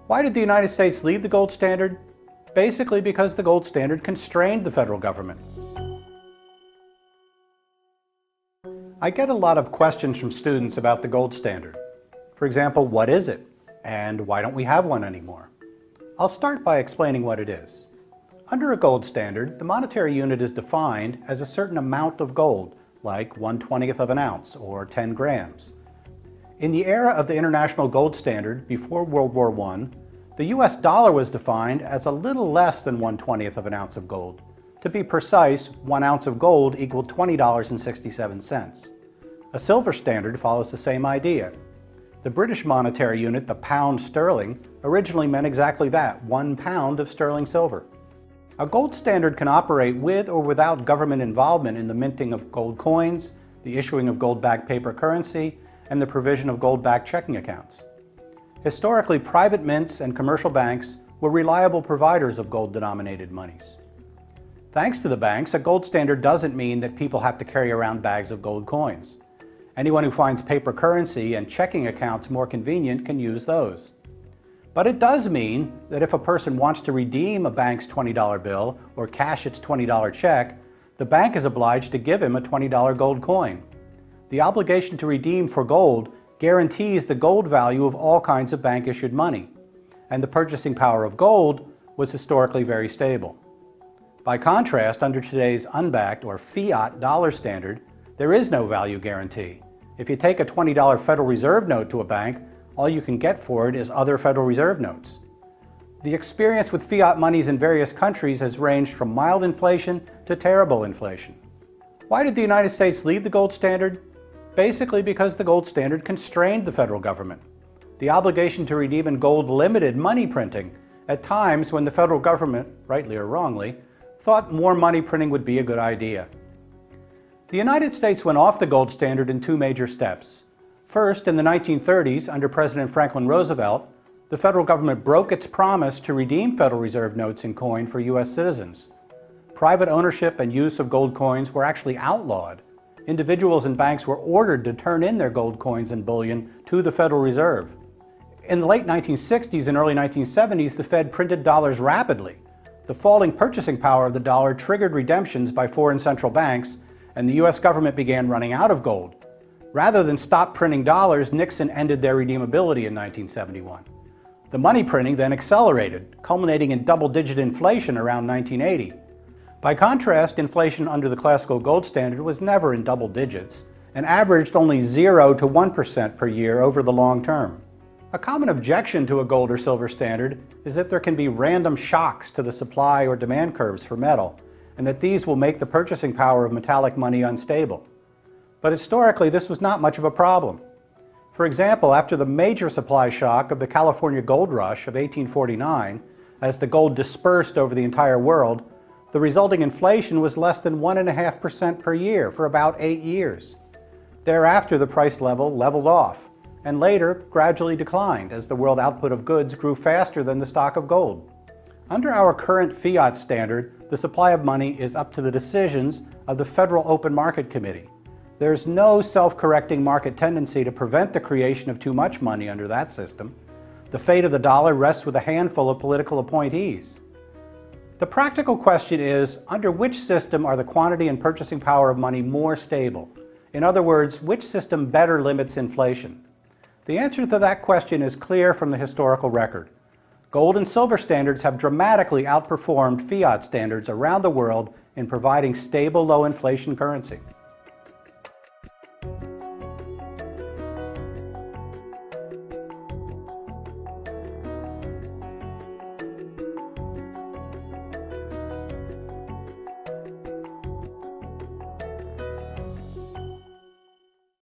Why did the United States leave the gold standard? Basically because the gold standard constrained the federal government. I get a lot of questions from students about the gold standard. For example, what is it? And why don't we have one anymore? I'll start by explaining what it is. Under a gold standard, the monetary unit is defined as a certain amount of gold, like 1/20th of an ounce or 10 grams. In the era of the International Gold Standard, before World War I, the US dollar was defined as a little less than 1/20th of an ounce of gold. To be precise, 1 ounce of gold equaled $20.67. A silver standard follows the same idea. The British monetary unit, the pound sterling, originally meant exactly that, 1 pound of sterling silver. A gold standard can operate with or without government involvement in the minting of gold coins, the issuing of gold-backed paper currency, and the provision of gold-backed checking accounts. Historically, private mints and commercial banks were reliable providers of gold-denominated monies. Thanks to the banks, a gold standard doesn't mean that people have to carry around bags of gold coins. Anyone who finds paper currency and checking accounts more convenient can use those. But it does mean that if a person wants to redeem a bank's $20 bill or cash its $20 check, the bank is obliged to give him a $20 gold coin. The obligation to redeem for gold guarantees the gold value of all kinds of bank-issued money, and the purchasing power of gold was historically very stable. By contrast, under today's unbacked or fiat dollar standard, there is no value guarantee. If you take a $20 Federal Reserve note to a bank, all you can get for it is other Federal Reserve notes. The experience with fiat monies in various countries has ranged from mild inflation to terrible inflation. Why did the United States leave the gold standard? Basically because the gold standard constrained the federal government. The obligation to redeem in gold limited money printing at times when the federal government, rightly or wrongly, thought more money printing would be a good idea. The United States went off the gold standard in two major steps. First, in the 1930s, under President Franklin Roosevelt, the federal government broke its promise to redeem Federal Reserve notes in coin for U.S. citizens. Private ownership and use of gold coins were actually outlawed. Individuals and banks were ordered to turn in their gold coins and bullion to the Federal Reserve. In the late 1960s and early 1970s, the Fed printed dollars rapidly. The falling purchasing power of the dollar triggered redemptions by foreign central banks, and the U.S. government began running out of gold. Rather than stop printing dollars, Nixon ended their redeemability in 1971. The money printing then accelerated, culminating in double-digit inflation around 1980. By contrast, inflation under the classical gold standard was never in double digits and averaged only 0 to 1% per year over the long term. A common objection to a gold or silver standard is that there can be random shocks to the supply or demand curves for metal, and that these will make the purchasing power of metallic money unstable. But historically, this was not much of a problem. For example, after the major supply shock of the California gold rush of 1849, as the gold dispersed over the entire world, the resulting inflation was less than 1.5% per year for about 8 years. Thereafter, the price level leveled off, and later gradually declined as the world output of goods grew faster than the stock of gold. Under our current fiat standard, the supply of money is up to the decisions of the Federal Open Market Committee. There's no self-correcting market tendency to prevent the creation of too much money under that system. The fate of the dollar rests with a handful of political appointees. The practical question is, under which system are the quantity and purchasing power of money more stable? In other words, which system better limits inflation? The answer to that question is clear from the historical record. Gold and silver standards have dramatically outperformed fiat standards around the world in providing stable, low inflation currency.